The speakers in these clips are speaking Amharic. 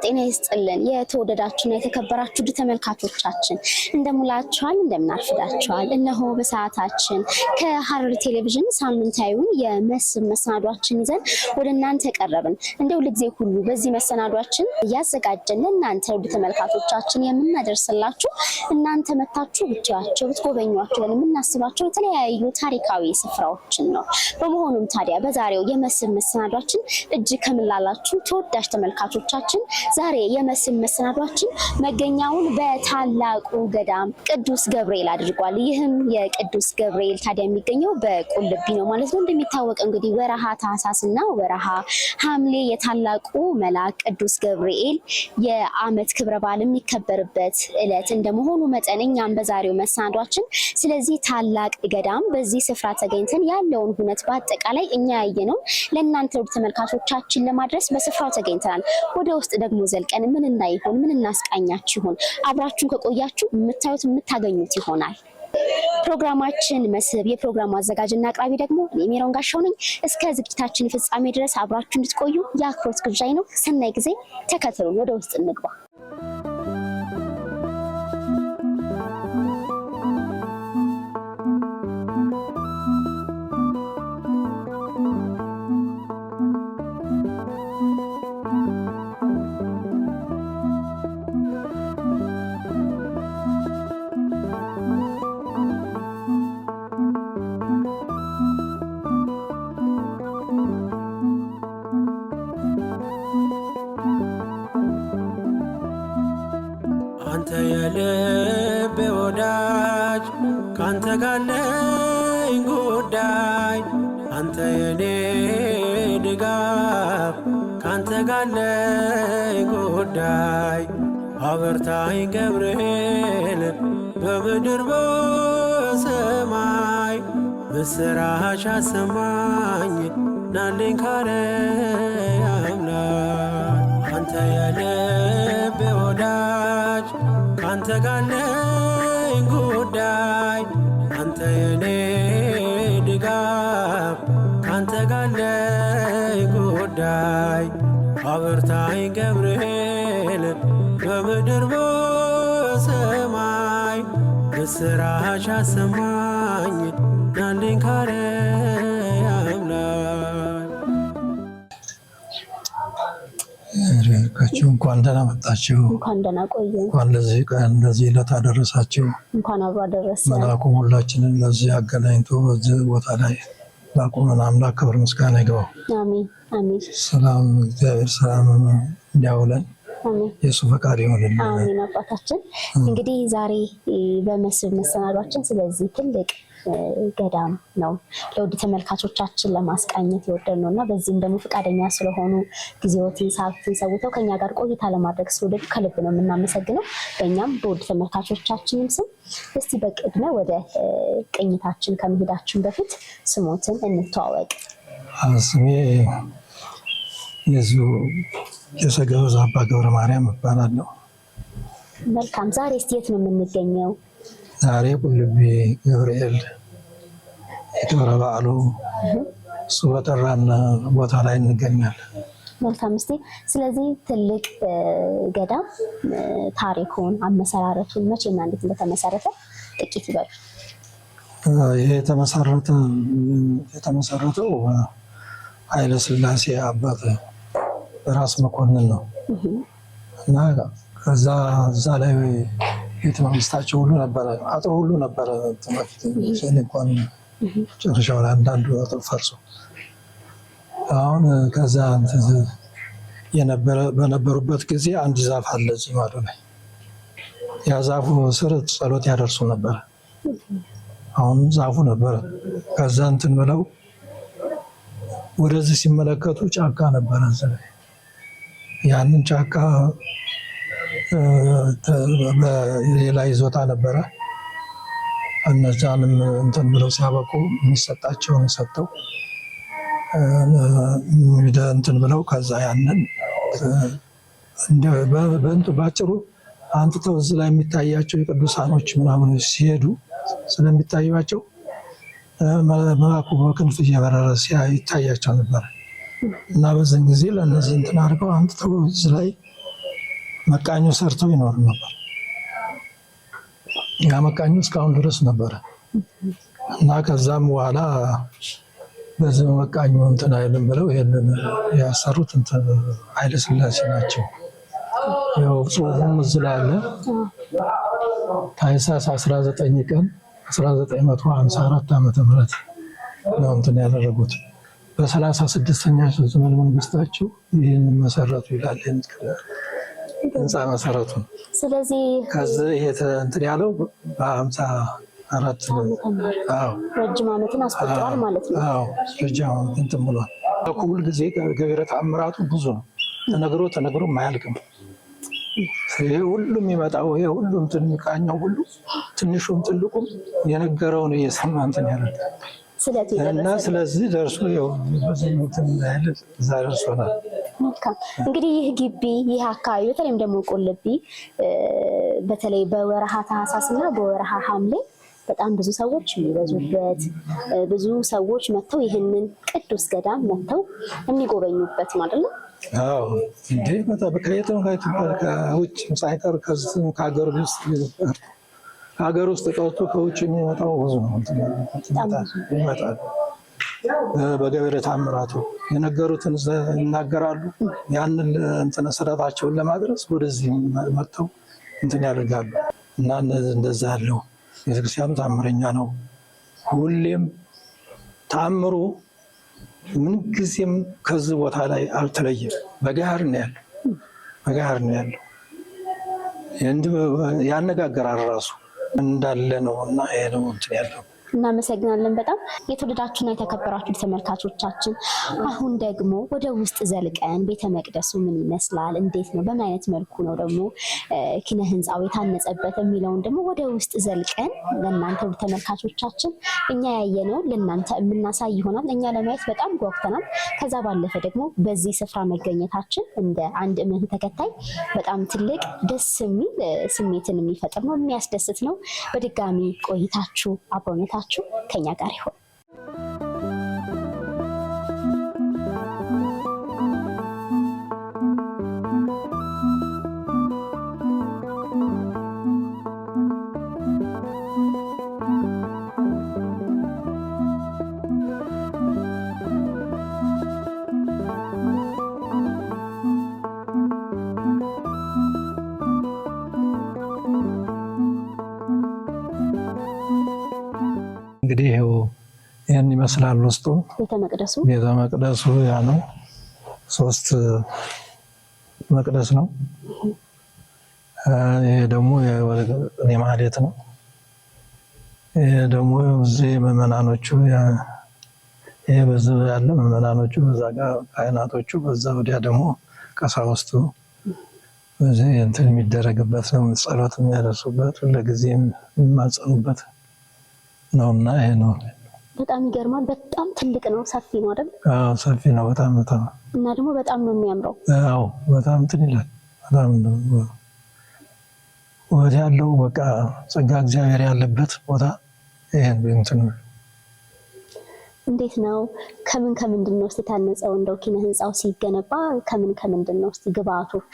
ጤና ይስጥልን የተወደዳችሁና የተከበራችሁ ተመልካቾቻችን እንደሙላችኋል እንደምናርፍዳችኋል እነሆ በሰዓታችን ከሐረር ቴሌቪዥን ሳምንታዊውን የመስህብ መሰናዷችን ይዘን ወደ እናንተ ቀረብን። እንደው ለጊዜ ሁሉ በዚህ መሰናዷችን ያዘጋጀን እናንተ ወደ ተመልካቾቻችን የምናደርስላችሁ እናንተ መታችሁ ብቻችሁ ብትጎበኟቸው የምናስባቸው የተለያዩ ታሪካዊ ስፍራዎችን ነው። በመሆኑም ታዲያ በዛሬው የመስህብ መሰናዷችን እጅግ ከምላላችሁ ተወዳጅ ተመልካቾቻችን ዛሬ የመስህብ መሰናዷችን መገኛውን በታላቁ ገዳም ቅዱስ ገብርኤል አድርጓል። ይህም የቅዱስ ገብርኤል ታዲያ የሚገኘው በቁልቢ ነው ማለት ነው። እንደሚታወቅ እንግዲህ ወረሃ ታኅሳስና ወረሃ ሐምሌ የታላቁ መልአክ ቅዱስ ገብርኤል የዓመት ክብረ በዓል የሚከበርበት ዕለት እንደመሆኑ መጠን እኛም በዛሬው መሰናዷችን ስለዚህ ታላቅ ገዳም በዚህ ስፍራ ተገኝተን ያለውን ሁነት በአጠቃላይ እኛ ያየነው ለእናንተ ውድ ተመልካቾቻችን ለማድረስ በስፍራው ተገኝተናል። ወደ ውስጥ ደግሞ ዘልቀን ምን እንዳይሆን ምን እናስቃኛችሁ ይሆን? አብራችሁን ከቆያችሁ የምታዩት የምታገኙት ይሆናል። ፕሮግራማችን መስህብ የፕሮግራሙ አዘጋጅና አቅራቢ ደግሞ ሜሮን ጋሻው ነኝ። እስከ ዝግጅታችን ፍጻሜ ድረስ አብራችሁ እንድትቆዩ የአክብሮት ግብዣይ ነው። ሰናይ ጊዜ ተከተሉን። ወደ ውስጥ እንግባ። የልቤ ወዳጅ ካንተ ጋር ነኝ ጉዳይ አንተ የኔ ድጋፍ ካንተ ጋር ነኝ ጉዳይ አበርታኝ ገብርኤል በምድር በሰማይ ምስራች አሰማኝ ናልኝ ካርያም ላይ አንተ የልቤ ወዳጅ ካንተ ጋር ነኝ ጉዳይ አንተ የኔ ድጋፍ ካንተ ጋር ነኝ ጉዳይ አበርታኝ ገብርኤል በምድር በሰማይ ምስራች አሰማኝ ናልኝ ካርያም ላይ ካችሁ እንኳን ደህና መጣችሁ። እንኳን ደህና ቆዩ። እንኳን ለዚህ ቀን ለዚህ ዕለት አደረሳችሁ። እንኳን አብሮ አደረሰ። መልአኩ ሁላችንን ለዚህ አገናኝቶ በዚህ ቦታ ላይ ላቆመን አምላክ ክብር ምስጋና ይግባው። አሜን አሜን። ሰላም እግዚአብሔር ሰላም እንዲያውለን የሱ ፈቃድ ይሁንልን። አሜን። አባታችን እንግዲህ ዛሬ በመስህብ መሰናዷችን ስለዚህ ትልቅ ገዳም ነው ለውድ ተመልካቾቻችን ለማስቃኘት የወደድነው እና በዚህም ደግሞ ፈቃደኛ ስለሆኑ ጊዜዎትን ሰዓትን ሰውተው ከኛ ጋር ቆይታ ለማድረግ ስለወደዱ ከልብ ነው የምናመሰግነው። በእኛም በውድ ተመልካቾቻችንም ስም እስቲ በቅድመ ወደ ቅኝታችን ከመሄዳችን በፊት ስሞትን እንተዋወቅ። ስሜ የሰገበዝ አባ ገብረ ማርያም እባላለሁ። መልካም። ዛሬ እስቲ የት ነው የምንገኘው? ዛሬ ቁልቢ ገብርኤል የክብረ በዓሉ እሱ በጠራን ቦታ ላይ እንገኛለን። መልካም። እስቲ ስለዚህ ትልቅ ገዳም ታሪኩን፣ አመሰራረቱን መቼና እንዴት እንደተመሰረተ ጥቂት ይበሉ። ይሄ የተመሰረተው ኃይለ ሥላሴ አባት ራስ መኮንን ነው እና ከዛ ላይ ቤተ መንግስታቸው ሁሉ ነበረ፣ አጥሩ ሁሉ ነበረ። ትምህርት እንኳን ጨርሻው ላይ አንዳንዱ አጥር ፈርሶ አሁን ከዛ በነበሩበት ጊዜ አንድ ዛፍ አለ እዚህ ማዶ ላይ። ያ ዛፉ ስር ጸሎት ያደርሱ ነበረ። አሁን ዛፉ ነበረ። ከዛ ብለው ወደዚህ ሲመለከቱ ጫካ ነበረ እዚህ ላይ። ያንን ጫካ በሌላ ይዞታ ነበረ። እነዛንም ብለው ሲያበቁ የሚሰጣቸውን ሰጥተው ብለው ከዛ ያንን ባጭሩ አንጥተው እዚህ ላይ የሚታያቸው የቅዱሳኖች ምናምን ሲሄዱ ስለሚታዩቸው መልአኩ በክንፍ እየበረረ ይታያቸው ነበር እና በዛን ጊዜ ለእነዚህ አድርገው አንጥተው እዚህ ላይ መቃኞ ሰርተው ይኖር ነበር። ያ መቃኞ እስካሁን ድረስ ነበረ እና ከዛም በኋላ በዚህ መቃኞ እንትን አይልም ብለው ይሄንን ያሰሩት እንትን ኃይለ ሥላሴ ናቸው። ያው ጽሑፉም እዚህ ላይ አለ። ታኅሳስ 19 ቀን 1954 ዓመተ ምህረት ነው እንትን ያደረጉት። በ36ኛ ዘመነ መንግስታቸው ይህን መሰረቱ ይላል ህንፃ መሰረቱን። ስለዚህ ከዚህ ይሄ እንትን ያለው በ54 ረጅም ዓመትን አስቆጥሯል ማለት ነው። አዎ ረጅም ዓመት እንትን ብሏል። ሁል ጊዜ ገቢረ ተአምራቱ ብዙ ነው። ተነግሮ አያልቅም። ይሄ ሁሉ የሚመጣው ይሄ ሁሉ እንትን የሚቃኘው ሁሉ ትንሹም ትልቁም የነገረውን እየሰማ እንትን ያለ እና ስለዚህ ደርሶ ያው እዛ ደርሶናል። እንግዲህ ይህ ግቢ ይህ አካባቢ በተለይም ደግሞ ቁልቢ በተለይ በወርሃ ታኅሳስና በወርሃ ሐምሌ በጣም ብዙ ሰዎች የሚበዙበት ብዙ ሰዎች መጥተው ይህንን ቅዱስ ገዳም መጥተው የሚጎበኙበት ማለት ነው። አዎ እንዴ በጣም ከየትም ከውጭ ሳይቀር ከሀገር ውስጥ ቀርቶ ከውጭ የሚመጣው ብዙ ነው ይመጣል። በገቢረ ተአምራቱ የነገሩትን ይናገራሉ። ያንን እንትን ስራታቸውን ለማድረስ ወደዚህ መጥተው እንትን ያደርጋሉ እና እንደዛ ያለው ቤተክርስቲያኑ ተአምረኛ ነው። ሁሌም ተአምሩ ምን ጊዜም ከዚህ ቦታ ላይ አልተለየም። በጋር ነው ያለው ያነጋገራል ራሱ እንዳለ ነው እና ይሄ ነው እንትን ያለው። እናመሰግናለን በጣም የተወደዳችሁና የተከበራችሁ ተመልካቾቻችን። አሁን ደግሞ ወደ ውስጥ ዘልቀን ቤተ መቅደሱ ምን ይመስላል፣ እንዴት ነው፣ በምን አይነት መልኩ ነው ደግሞ ኪነ ህንፃው የታነጸበት የሚለውን ደግሞ ወደ ውስጥ ዘልቀን ለእናንተ ተመልካቾቻችን እኛ ያየነው ለእናንተ የምናሳይ ይሆናል። እኛ ለማየት በጣም ጓጉተናል። ከዛ ባለፈ ደግሞ በዚህ ስፍራ መገኘታችን እንደ አንድ እምነት ተከታይ በጣም ትልቅ ደስ የሚል ስሜትን የሚፈጥር ነው፣ የሚያስደስት ነው። በድጋሚ ቆይታችሁ አብሮነታችሁ ከኛ ጋር ይሁን። እንግዲህ ይህን ይመስላል ውስጡ ቤተ መቅደሱ ያ ነው። 3 መቅደስ ነው። ይሄ ደግሞ የማህሌት ነው። ይሄ ደግሞ እዚህ ምዕመናኖቹ ይሄ በዚህ ያለ ምዕመናኖቹ በዛ ጋር ካህናቶቹ በዛ ወዲያ ደግሞ ቀሳውስቱ በዚህ እንትን የሚደረግበት ነው። ጸሎት የሚያደርሱበት ለጊዜ የሚማጸኑበት ነውና ይሄ ነው። በጣም ይገርማል። በጣም ትልቅ ነው፣ ሰፊ ነው አይደል? አዎ ሰፊ ነው በጣም እና ደግሞ በጣም ነው የሚያምረው። አዎ በጣም እንትን ይላል። በጣም ወደ ያለው በቃ ጸጋ እግዚአብሔር ያለበት ቦታ ይሄን እንትን እንዴት ነው? ከምንድን ነው እስቲ ታነጸው? እንደው ኪነ ህንፃው ሲገነባ ከምንድን ነው እስቲ ግብአቶቹ?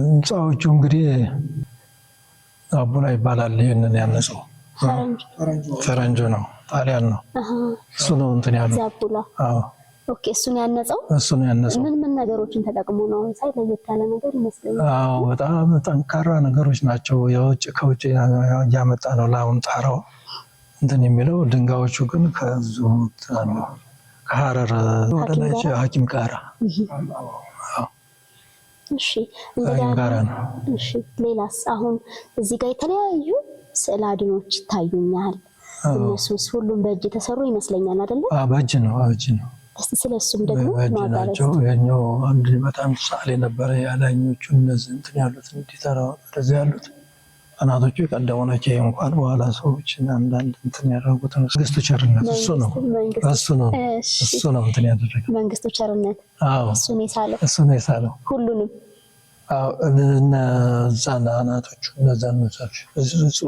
ህንፃዎቹ እንግዲህ አቡና ይባላል። ይሄንን ያነጸው ፈረንጆ ነው፣ ጣሊያን ነው። እሱ ነው እንትን ያለው ዛቡላ። አዎ ኦኬ። እሱን ያነጸው ምን ነገሮችን ተጠቅሞ ነው? ሳይ ለየት ያለ ነገር ይመስለኛል። አዎ በጣም ጠንካራ ነገሮች ናቸው። ከውጭ ያመጣ ነው። ለአሁን ጣራው እንትን የሚለው ድንጋዮቹ ግን ከዚሁ ከሀረር ወደ ላይ ሐኪም ጋራ እሺ ጋራ ነው። እሺ ሌላስ? አሁን እዚህ ጋር የተለያዩ ስዕል አድኖች ይታዩኛል። እነሱስ ሁሉም በእጅ የተሰሩ ይመስለኛል አይደለ? በእጅ ነው። እስቲ ስለሱም ደግሞ ናቸው። የኛው አንድ በጣም ሳሌ ነበረ። ያላኞቹ እነዚህ እንትን ያሉት እንዲተራው እንደዚህ ያሉት አናቶቹ የቀደሙ ናቸው። እንኳን በኋላ ሰዎች አንዳንድ እንትን ያደረጉት መንግስቱ ቸርነት እሱ ነው እንትን ያደረገው መንግስቱ ቸርነት። አዎ እሱ ነው የሳለው ሁሉንም። አዎ እነዛ አናቶቹ እነዛ ነው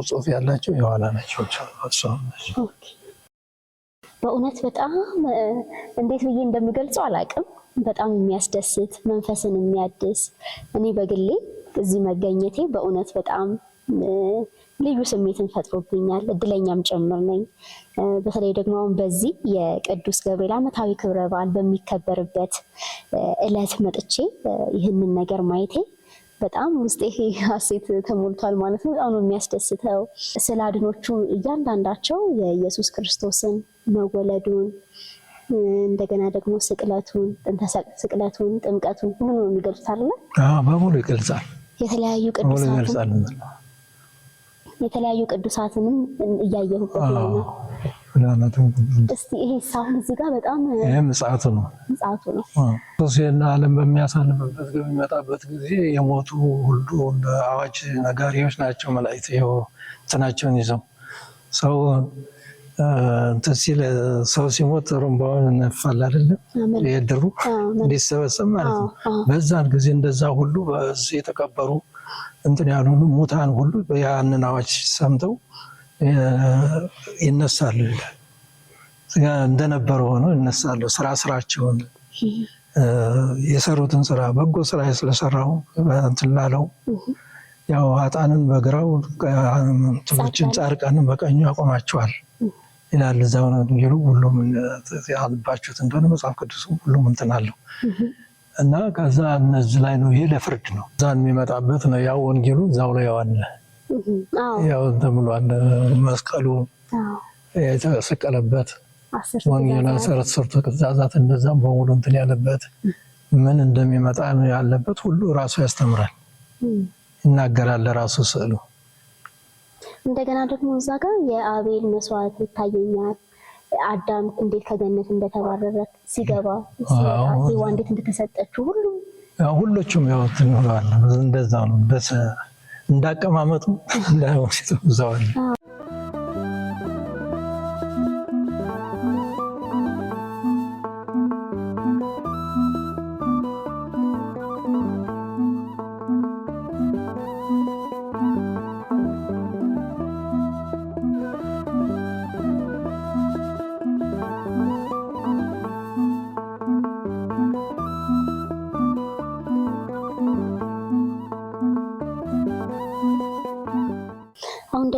ጽሑፍ ያላቸው የኋላ ናቸው። በእውነት በጣም እንዴት ብዬ እንደምገልጸው አላውቅም። በጣም የሚያስደስት መንፈስን የሚያድስ እኔ በግሌ እዚህ መገኘቴ በእውነት በጣም ልዩ ስሜትን ፈጥሮብኛል። እድለኛም ጭምር ነኝ። በተለይ ደግሞ አሁን በዚህ የቅዱስ ገብርኤል ዓመታዊ ክብረ በዓል በሚከበርበት ዕለት መጥቼ ይህንን ነገር ማየቴ በጣም ውስጤ ሀሴት ተሞልቷል ማለት ነው። በጣም ነው የሚያስደስተው። ስለ አድኖቹ እያንዳንዳቸው የኢየሱስ ክርስቶስን መወለዱን እንደገና ደግሞ ስቅለቱን፣ ጥንተ ስቅለቱን፣ ጥምቀቱን ሁሉ ነው የሚገልጹት አይደል? በሙሉ ይገልጻል። የተለያዩ ቅዱሳትንም እያየሁበት ላይ ነው። እስቲ ይሄ ሳሁን እዚህ ጋር በጣም ምጽአቱ ነው። ክርስቶስና ዓለም በሚያሳልፍበት በሚመጣበት ጊዜ የሞቱ ሁሉ እንደ አዋጅ ነጋሪዎች ናቸው። መላእክት ይኸው እንትናቸውን ይዘው ሰው እንትን ሲል ሰው ሲሞት ጥሩምባውን ነፋል አይደለም የድሩ እንዲሰበሰብ ማለት ነው። በዛን ጊዜ እንደዛ ሁሉ በዚህ የተቀበሩ እንትን ያሉ ሙታን ሁሉ ያንን አዋጅ ሰምተው ይነሳሉ። እንደነበረ ሆኖ ይነሳሉ። ስራቸውን የሰሩትን ስራ በጎ ስራ ስለሰራው እንትን ላለው ያው ኃጥአንን በግራው እንትኖችን ጻድቃንን በቀኙ ያቆማቸዋል ይላል። እዛው ነው እንግዲህ ሁሉም ያልባችሁት እንደሆነ መጽሐፍ ቅዱስ ሁሉም እንትን አለው እና ከዛ እነዚህ ላይ ነው። ይሄ ለፍርድ ነው። እዛን የሚመጣበት ነው። ያው ወንጌሉ እዛው ላይ ያዋለ ያው ተብሏል። መስቀሉ የተሰቀለበት ወንጌል አስርቱ ትእዛዛት እንደዛም በሙሉ እንትን ያለበት ምን እንደሚመጣ ያለበት ሁሉ ራሱ ያስተምራል፣ ይናገራል ራሱ ስዕሉ። እንደገና ደግሞ እዛ ጋር የአቤል መስዋዕት ይታየኛል። አዳም እንዴት ከገነት እንደተባረረ ሲገባ ሔዋን እንዴት እንደተሰጠችው ሁሉም ያው ትኖራል። እንደዛ ነው። እንዳቀማመጡ እንዳይወስዱ ዘዋል።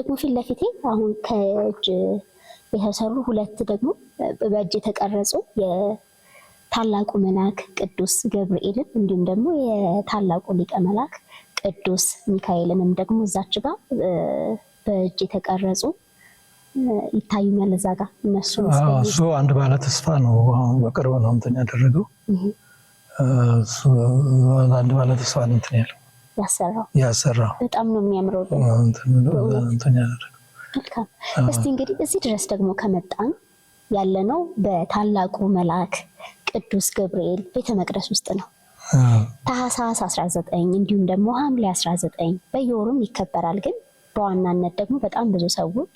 ደግሞ ፊት ለፊቴ አሁን ከእጅ የተሰሩ ሁለት ደግሞ በእጅ የተቀረጹ የታላቁ መልአክ ቅዱስ ገብርኤልን እንዲሁም ደግሞ የታላቁ ሊቀ መልአክ ቅዱስ ሚካኤልንም ደግሞ እዛች ጋር በእጅ የተቀረጹ ይታዩኛል። እዛ ጋር እሱ አንድ ባለ ተስፋ ነው። አሁን በቅርብ ነው እንትን ያደረገው። አንድ ባለ ተስፋ ነው እንትን ያለው ያሰራው በጣም ነው የሚያምረው። መልካም። እስቲ እንግዲህ እዚህ ድረስ ደግሞ ከመጣን ያለነው በታላቁ መልአክ ቅዱስ ገብርኤል ቤተ መቅደስ ውስጥ ነው። ታኅሳስ 19 እንዲሁም ደግሞ ሐምሌ 19 በየወሩም ይከበራል። ግን በዋናነት ደግሞ በጣም ብዙ ሰዎች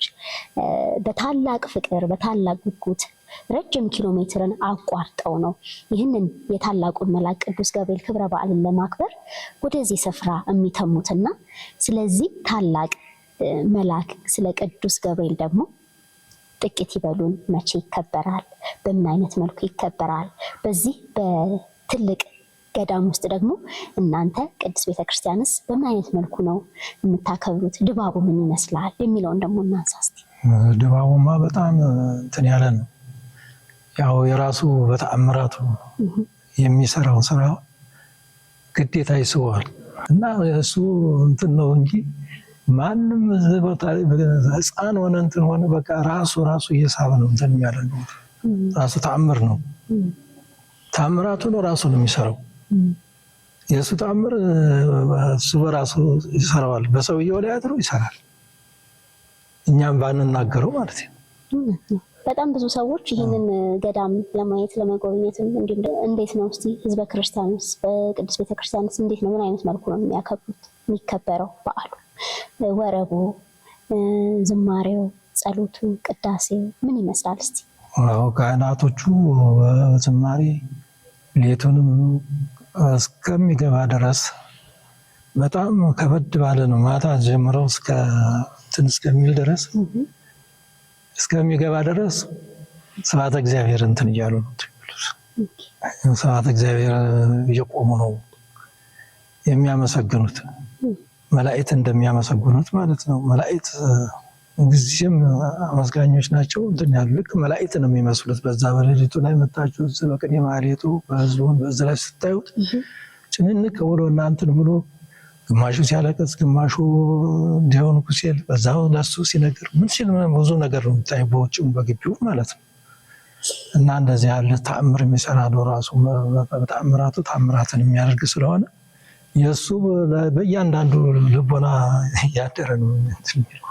በታላቅ ፍቅር በታላቅ ጉጉት ረጅም ኪሎ ሜትርን አቋርጠው ነው ይህንን የታላቁን መልአክ ቅዱስ ገብርኤል ክብረ በዓልን ለማክበር ወደዚህ ስፍራ የሚተሙትና ስለዚህ ታላቅ መልአክ ስለ ቅዱስ ገብርኤል ደግሞ ጥቂት ይበሉን። መቼ ይከበራል? በምን አይነት መልኩ ይከበራል? በዚህ በትልቅ ገዳም ውስጥ ደግሞ እናንተ ቅዱስ ቤተክርስቲያንስ በምን አይነት መልኩ ነው የምታከብሩት? ድባቡ ምን ይመስላል የሚለውን ደግሞ እናንሳ እስቲ። ድባቡማ በጣም እንትን ያለ ነው። ያው የራሱ በተአምራቱ የሚሰራው ስራ ግዴታ ይስዋል እና እሱ እንትን ነው እንጂ ማንም ቦታ ህፃን ሆነ እንትን ሆነ በቃ ራሱ እየሳበ ነው እንትን የሚያደርገው። ራሱ ተአምር ነው። ተአምራቱ ነው ራሱ ነው የሚሰራው። የእሱ ተአምር እሱ በራሱ ይሰራዋል። በሰውየው ላይ አድሮ ይሰራል። እኛም ባንናገረው ማለት ነው። በጣም ብዙ ሰዎች ይህንን ገዳም ለማየት ለመጎብኘትም እንዲሁም እንዴት ነው እስቲ ህዝበ ክርስቲያንስ በቅዱስ ቤተክርስቲያንስ እንዴት ነው ምን አይነት መልኩ ነው የሚያከብሩት የሚከበረው በዓሉ? ወረቡ፣ ዝማሬው፣ ጸሎቱ፣ ቅዳሴው ምን ይመስላል እስቲ? ካህናቶቹ ዝማሬ ሌቱንም እስከሚገባ ድረስ በጣም ከበድ ባለ ነው። ማታ ጀምረው እስከሚል ድረስ እስከሚገባ ድረስ ስብሐተ እግዚአብሔር እንትን እያሉ ነው። ስብሐተ እግዚአብሔር እየቆሙ ነው የሚያመሰግኑት፣ መላእክት እንደሚያመሰግኑት ማለት ነው። መላእክት ጊዜም አመስጋኞች ናቸው። እንትን ያሉ ልክ መላእክት ነው የሚመስሉት። በዛ በሌሊቱ ላይ መጣችሁ በቅኔ ማህሌቱ በህዝቡን በዛ ላይ ስታዩት ጭንንቅ ብሎ እናንተን ብሎ ግማሹ ሲያለቅስ ግማሹ እንዲሆን ኩሲል በዛው ለሱ ሲነገር ምን ሲል ብዙ ነገር ነው የምታየው በውጭም በግቢው ማለት ነው። እና እንደዚህ ያለ ተአምር የሚሰራ ነው ራሱ በተአምራቱ ተአምራትን የሚያደርግ ስለሆነ የሱ በእያንዳንዱ ልቦና ያደረ ነው እንትን የሚለው።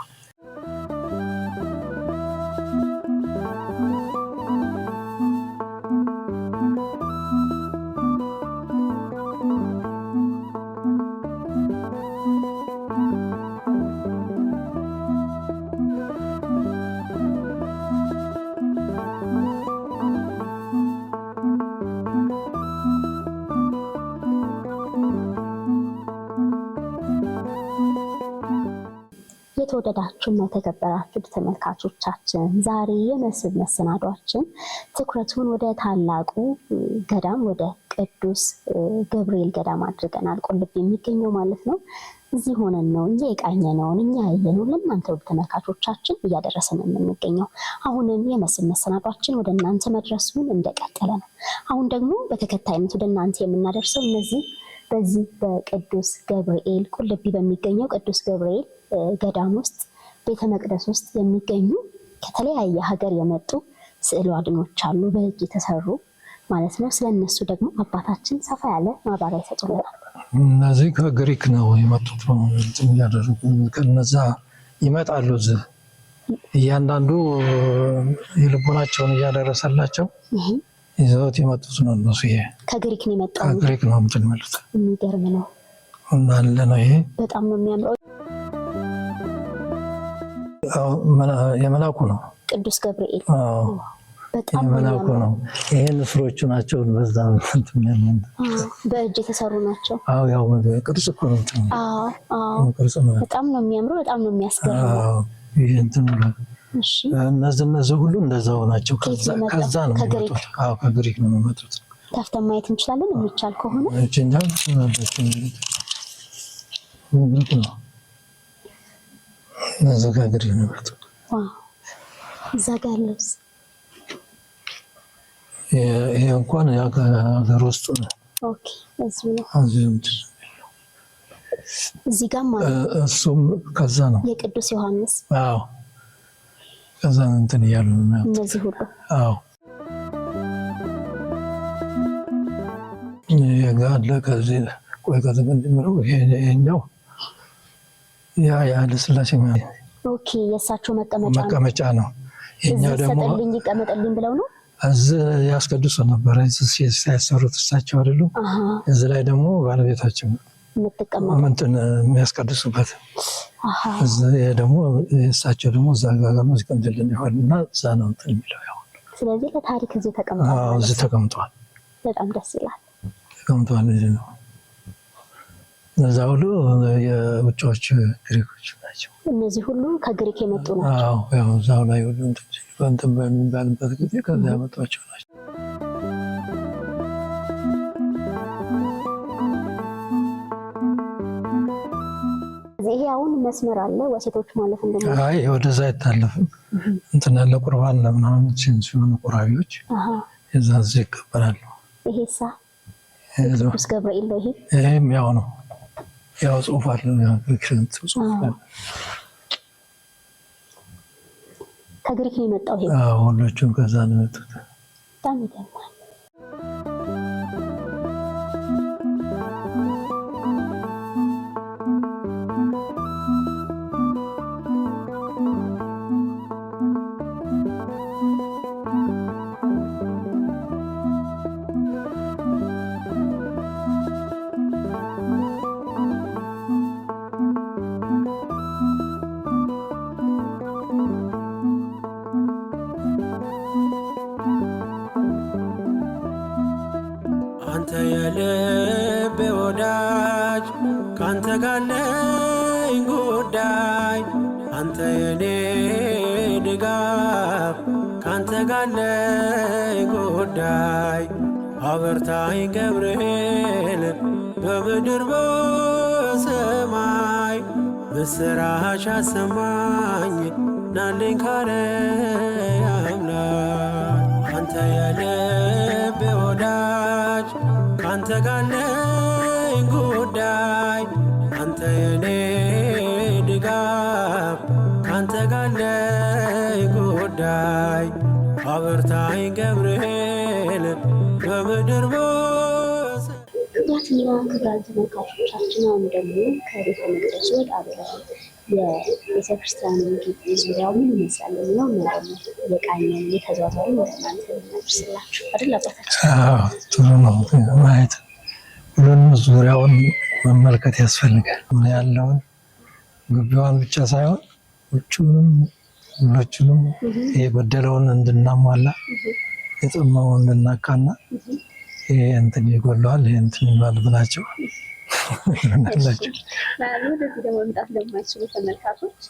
የተወደዳችሁና የተከበራችሁ ተመልካቾቻችን ዛሬ የመስህብ መሰናዷችን ትኩረቱን ወደ ታላቁ ገዳም ወደ ቅዱስ ገብርኤል ገዳም አድርገናል። ቁልቢ የሚገኘው ማለት ነው። እዚህ ሆነን ነው እኛ የቃኘነውን እኛ ያየነውን ለእናንተ ወደ ተመልካቾቻችን እያደረሰን የምንገኘው። አሁንም የመስህብ መሰናዷችን ወደ እናንተ መድረሱን እንደቀጠለ ነው። አሁን ደግሞ በተከታይነት ወደ እናንተ የምናደርሰው በዚህ በቅዱስ ገብርኤል ቁልቢ በሚገኘው ቅዱስ ገብርኤል ገዳም ውስጥ ቤተ መቅደስ ውስጥ የሚገኙ ከተለያየ ሀገር የመጡ ስዕል አድኖች አሉ፣ በእጅ የተሰሩ ማለት ነው። ስለነሱ ደግሞ አባታችን ሰፋ ያለ ማብራሪያ ይሰጡልናል። እነዚህ ከግሪክ ነው የመጡት ነው ያደረጉ። ከነዛ ይመጣሉ እዚህ እያንዳንዱ የልቦናቸውን እያደረሰላቸው ይዘውት የመጡት ነው። እነሱ ይሄ ከግሪክ ነው የመጣው። ከግሪክ ነው የምትመሉት። የሚገርም ነው። እንዳለ ነው። ይሄ በጣም ነው የሚያምረው። የመላኩ ነው ቅዱስ ገብርኤል። በጣም የመላኩ ነው። ይሄ ንስሮቹ ናቸው። በዛ በእጅ የተሰሩ ናቸው። አዎ ያው ቅርጽ እኮ ነው። ቅርጽ ነው። በጣም ነው የሚያምረው። በጣም ነው የሚያስገርመው። ይሄ እንትን ነው። እሺ እነዚህ ሁሉ እንደዛው ናቸው። ከዛ ነው የሚመጡት። አዎ ከግሪክ ነው የሚመጡት። ከፍተን ማየት እንችላለን የሚቻል ከሆነ እቺኛው ነው። እነዚህ ከግሪክ ነው የሚመጡት። ዋው እዛ ጋር ያለውስ ይሄ እንኳን ሀገር ውስጥ ነው። ኦኬ እዚህ ነው። እዚህ ጋር ማለት እሱም ከዛ ነው የቅዱስ ዮሐንስ። አዎ ከዛ እንትን እያሉ ነው እነዚህ ሁሉ። አዎ የጋለ ከዚህ ቆይ ከዚህ እንደምለው ይሄኛው ኃይለ ሥላሴ ማለት ኦኬ የእሳቸው መቀመጫ ነው። ይሄኛው ደግሞ ሰጠልኝ ይቀመጥልኝ ብለው ነው እዚህ ያስቀድሱ ነበር። ሲያሰሩት እሳቸው አይደሉ? እዚህ ላይ ደግሞ ባለቤታቸው እንትን የሚያስቀድሱበት እዚህ ደግሞ እሳቸው ደግሞ እዛ ጋር መስቀንድልን ይሆንና እዛ ነው እንትን የሚለው ያው። ስለዚህ ለታሪክ እዚህ ተቀምጧል። አዎ እዚህ ተቀምጧል። በጣም ደስ ይላል። ተቀምጧል እዚህ ነው። እነዛ ሁሉ የውጭዎች ግሪኮች ናቸው። እነዚህ ሁሉ ከግሪክ የመጡ ናቸው። አዎ ያው እዛው ላይ ሁሉ እንትን በሚባልበት ጊዜ ከዛ ያመጧቸው ናቸው። ይሄ አሁን መስመር አለ ወሴቶች ማለት እንደማለት። አይ ወደዛ አይታለፍም። እንትን ያለ ቁርባን ለምናምን ሲሆኑ ቁራቢዎች እዛ ይቀበላሉ። ይሄሳ ቅዱስ ገብርኤል ነው። ይሄም ያው ነው። ያው ጽሑፍ አለ ጽሑፍ አለ። ከግሪክ ነው የመጣው ይሄ። አዎ ሁሎቹም ከዛ ነው የመጡት። በጣም ይገርማል። የልቤ ወዳጅ ካንተ ጋር ነኝ ጉዳይ አንተ የኔ ድጋፍ ካንተ ጋር አለኝ ጉዳይ አበርታኝ ገብርኤል በምድር በሰማይ ምስራች አሰማኝ ናልኝ ካርያም ላይ አንተ የልቤ ወዳጅ ካንተ ጋር አለኝ ጉዳይ አንተ የኔ ድጋፍ ካንተ ጋር አለኝ ጉዳይ አበርታኝ ገብርኤል በምድር ክቡራትና ክቡራን ተመልካቾቻችን አሁን ደግሞ ከቤተ መቅደሱ ወጣ ብለን የቤተክርስቲያኑን ግቢ ዙሪያው ምን ይመስላል የሚለው እና ደግሞ የቃኘን የተዟዟሩ እናንተ እናደርስላችሁ አይደል አባታችን? ጥሩ ነው ማየት ሁሉንም ዙሪያውን መመልከት ያስፈልጋል። ያለውን ግቢዋን ብቻ ሳይሆን ውጭውንም ሁላችንም የጎደለውን እንድናሟላ የጠማውን እንድናቃና ይሄ እንትን ይጎለዋል ይሄ እንትን ይባል ብላቸው እናላችሁ። ወደዚህ ደግሞ መምጣት ለማይችሉ ተመልካቾች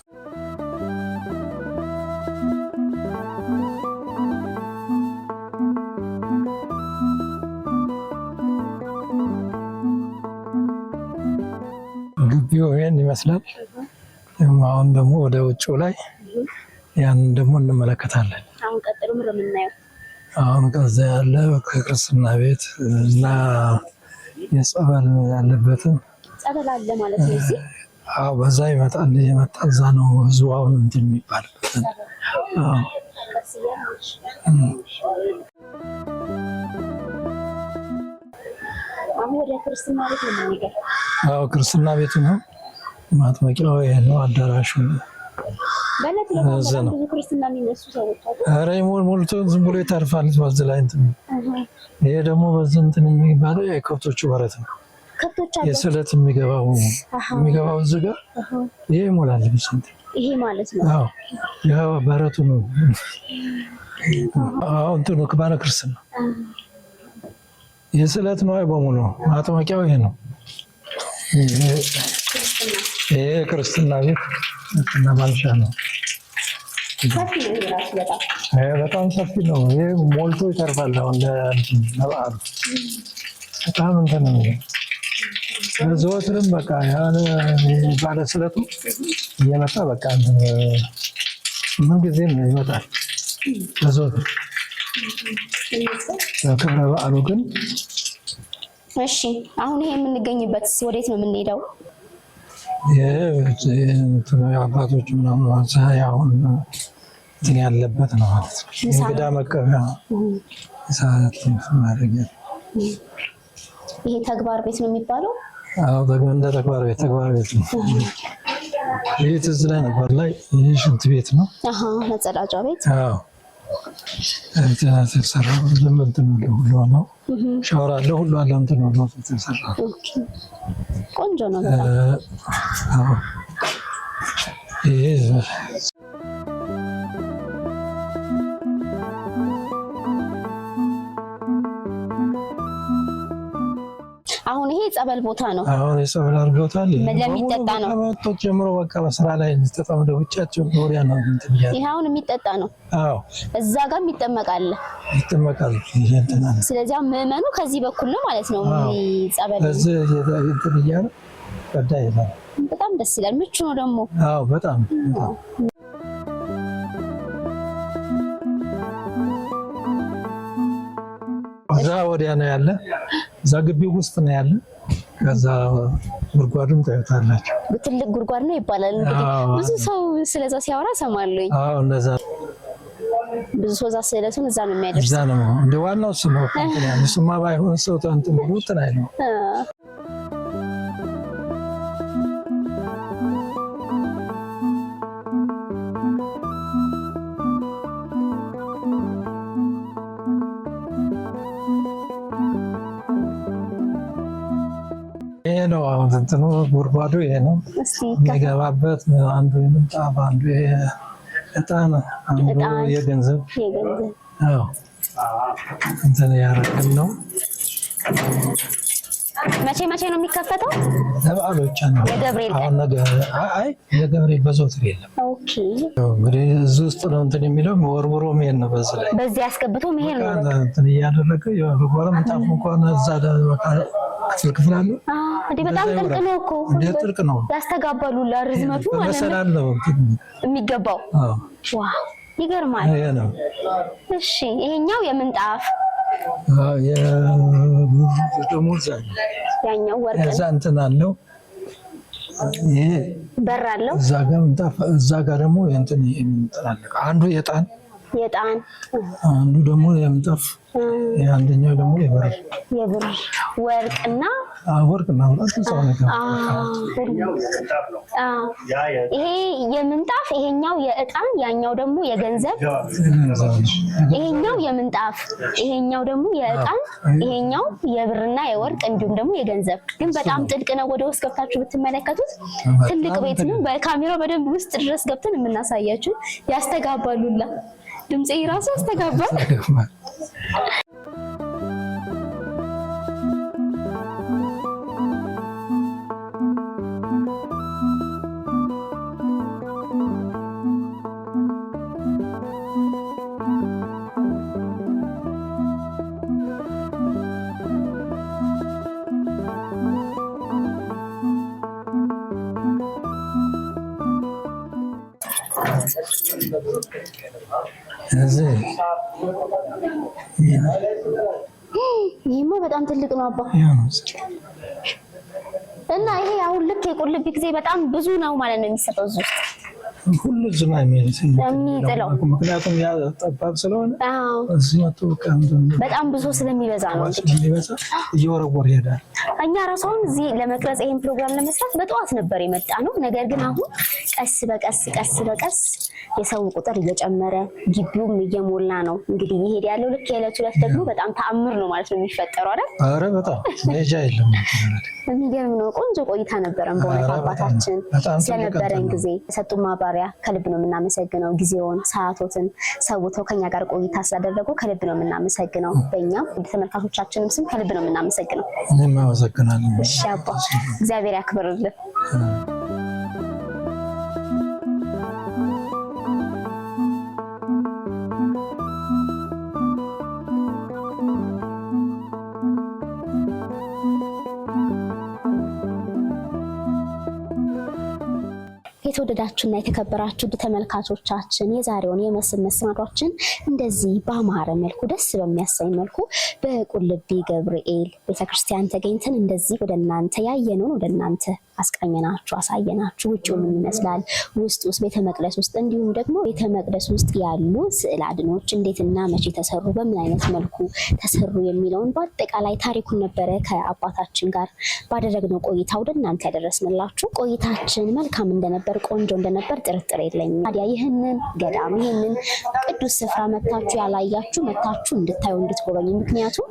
ግቢው ይሄን ይመስላል። አሁን ደግሞ ወደ ውጭው ላይ ያን ደግሞ እንመለከታለን። አሁን ቀጥሎ ምን የምናየው? አሁን ከዛ ያለ ከክርስትና ቤት እና የጸበል ያለበትን ጸበል አለ ማለት ነው እዚህ? አዎ በዛ ይመጣል። የመጣ እዛ ነው ህዝቡ አሁን እንትን የሚባልበት። አሁን ወደ ክርስትና ቤት ነው የምንሄደው። አዎ ክርስትና ቤቱ ነው። ማጥመቂያው ይሄ ነው። አዳራሹ በለት ነው ብዙ ክርስትና የሚነሱ ሰዎች አሉ። ኧረ ሞልቶ ዝም ብሎ ይተርፋል። በዚህ ላይ እንትን ይሄ ደግሞ በዚህ እንትን የሚባለው የከብቶቹ በረት ነው። ከብቶች አሉ። የስለት የሚገባው እዚህ ጋር ይሄ ይሞላል። ብስንት ይሄ ማለት ነው። አዎ ያው በረቱ ነው። አዎ እንትኑ ከባለ ክርስትና የስለት ነው በሙሉ ማጥመቂያው ይሄ ነው። ይሄ ክርስትና ቤት እና ማልሻ ነው። በጣም ሰፊ ነው። ይሄ ሞልቶ ይተርፋል። አሁን ለበዓሉ በጣም እንትን ነው። ዘወትርም በቃ ያለ ባለ ስለቱ እየመጣ በቃ ምን ጊዜም ይመጣል ለዘወትር ክብረ በዓሉ ግን። እሺ አሁን ይሄ የምንገኝበት ወዴት ነው የምንሄደው? አባቶች ምናምን አሁን እንትን ያለበት ነው ማለት ነው። እንግዳ መቀበያ ሰዓት ማድረጊያ። ይሄ ተግባር ቤት ነው የሚባለው? አዎ እንደ ተግባር ቤት ነው። ይሄ ትዝ ላይ ነበር ላይ ይሄ ሽንት ቤት ነው። መጸዳጃ ቤት። አዎ ተሰራው ለምንድን ነው ሁሉ ነው ሻወር አለ ሁሉ አለ እንትን ነው ተሰራው። ቆንጆ ነው በጣም። አዎ ይሄ አሁን ይሄ ጸበል ቦታ ነው። አሁን የጸበል አድርገውታል። ለሚጠጣ ነው ከመጡት ጀምሮ በቃ በስራ ላይ ተጠምደው ብቻቸው ኖሪያ ነው እንትን ይያል። ይሄ አሁን የሚጠጣ ነው። አዎ እዛ ጋር ይጠመቃል። ይሄ እንትን አለ። ስለዚህ ምዕመኑ ከዚህ በኩል ነው ማለት ነው ጸበል። እዚህ እንትን ይያል ቀዳ ይላል። በጣም ደስ ይላል። ምቹ ነው ደግሞ። አዎ በጣም እዛ ወዲያ ነው ያለ። እዛ ግቢው ውስጥ ነው ያለ። ከዛ ጉድጓዱን ታዩታላችሁ። ትልቅ ጉድጓድ ነው ይባላል። እንግዲህ ብዙ ሰው ስለዛ ሲያወራ ሰማለኝ። አዎ እንደዛ ብዙ ሰው እዛ ስለሱን እዛ ነው የሚያደርስ። እዛ ነው እንደ ዋናው እሱ ነው። እሱማ ባይሆን ሰው እንትን ብሎ ትናይ ነው። ይሄ ነው አሁን እንትኑ ጉድጓዱ ይሄ ነው የሚገባበት። አንዱ የምንጣፍ አንዱ የዕጣን አንዱ የገንዘብ አዎ እንትን ያደረግን ነው። መቼ ነው የሚከፈተው? ለበዓል ብቻ ነው። ለገብርኤል አሁን አይ ለገብርኤል በዘወትር የለም። ኦኬ እንግዲህ እዚህ ውስጥ ነው እንትን የሚለው ወርውሮ መሄድ ነው። በዚህ ላይ በዚህ ያስገብቶ መሄድ ነው እንትን እያደረገ በኋላ ምንጣፍ እንኳን እዛ ክፍል አለ። እንዴ በጣም ጥልቅ ነው እኮ። እንዴ ጥልቅ ነው። ያስተጋባሉ ለርዝመቱ ማለት ነው የሚገባው። ዋው ይገርማል። ይሄ ነው። እሺ ይሄኛው የምንጣፍ ደግሞ ያኛው ወርቅ እዛ እንትን አለው። ይሄ በር አለው። እዛ ጋር ምንጣፍ፣ እዛ ጋር ደግሞ እንትን ይምጣል። አንዱ የጣን አንዱ ደግሞ የምንጣፍ፣ አንደኛው ደግሞ የብር ወርቅና ይሄ የምንጣፍ፣ ይሄኛው የእጣን፣ ያኛው ደግሞ የገንዘብ። ይሄኛው የምንጣፍ፣ ይሄኛው ደግሞ የእጣን፣ ይሄኛው የብርና የወርቅ እንዲሁም ደግሞ የገንዘብ። ግን በጣም ጥልቅ ነው። ወደ ውስጥ ገብታችሁ ብትመለከቱት ትልቅ ቤት ነው። በካሜራው በደንብ ውስጥ ድረስ ገብተን የምናሳያችሁ። ያስተጋባሉላ ድምጼ ራሱ ያስተጋባል። ይሄማ በጣም ትልቅ ነው አባ። እና ይሄ አሁን ልክ የቁልቢ ጊዜ በጣም ብዙ ነው ማለት ነው የሚሰጠው እዚህ ውስጥ ሁሉ ዝም የሚጥለው ምክንያቱም ያ ጠባብ ስለሆነ እዚህ መጥቶ በጣም ብዙ ስለሚበዛ ነው እየወረወረ ይሄዳል። እኛ ራሳውን እዚህ ለመቅረጽ ይሄን ፕሮግራም ለመስራት በጠዋት ነበር የመጣ ነው። ነገር ግን አሁን ቀስ በቀስ የሰው ቁጥር እየጨመረ ግቢውም እየሞላ ነው እንግዲህ ይሄድ ያለው። ልክ የዕለት ሁለት ደግሞ በጣም ተአምር ነው ማለት ነው የሚፈጠረው አይደል? አረ በጣም መሄጃ የለም። የሚገርም ነው። ቆንጆ ቆይታ ነበረን በእውነት አባታችን ስለነበረን ጊዜ ሰጡን ማብራሪያ ከልብ ነው የምናመሰግነው። ጊዜውን ሰዓቶትን ሰውተው ከኛ ጋር ቆይታ ስላደረጉ ከልብ ነው የምናመሰግነው። በእኛም ተመልካቾቻችንም ስም ከልብ ነው የምናመሰግነው። እኔም አመሰግናለሁ። እሺ አባ እግዚአብሔር ያክብርልን። የተወደዳችሁና የተከበራችሁ ተመልካቾቻችን የዛሬውን የመስህብ መሰናዷችን እንደዚህ በአማረ መልኩ ደስ በሚያሰኝ መልኩ በቁልቢ ገብርኤል ቤተክርስቲያን ተገኝተን እንደዚህ ወደ እናንተ ያየነውን ወደ እናንተ አስቃኘናችሁ፣ አሳየናችሁ። ውጭው ምን ይመስላል፣ ውስጥ ቤተ መቅደስ ውስጥ እንዲሁም ደግሞ ቤተ መቅደስ ውስጥ ያሉ ስዕል አድኖች እንዴትና መቼ ተሰሩ፣ በምን አይነት መልኩ ተሰሩ የሚለውን በአጠቃላይ ታሪኩን ነበረ ከአባታችን ጋር ባደረግነው ቆይታ ወደ እናንተ ያደረስንላችሁ። ቆይታችን መልካም እንደነበር ቆንጆ እንደነበር ጥርጥር የለኝም። ታዲያ ይህንን ገዳም ይህንን ቅዱስ ስፍራ መታችሁ ያላያችሁ መታችሁ እንድታዩ እንድትጎበኙ፣ ምክንያቱም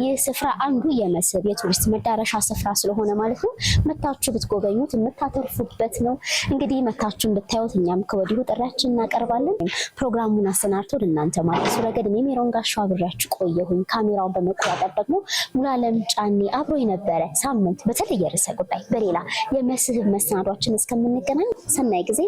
ይህ ስፍራ አንዱ የመስህብ የቱሪስት መዳረሻ ስፍራ ስለሆነ ማለት ነው። መታችሁ ብትጎበኙት የምታተርፉበት ነው። እንግዲህ መታችሁ እንድታዩት እኛም ከወዲሁ ጥሪያችን እናቀርባለን። ፕሮግራሙን አሰናድቶ ለእናንተ ማድረሱ ረገድ እኔ ሜሮን ጋሻው አብሬያችሁ ቆየሁኝ። ካሜራውን በመቆጣጠር ደግሞ ሙሉዓለም ጫኔ አብሮኝ ነበረ። ሳምንት በተለየ ርዕሰ ጉዳይ በሌላ የመስህብ መሰናዷችን እስከምንገናኝ ሰናይ ጊዜ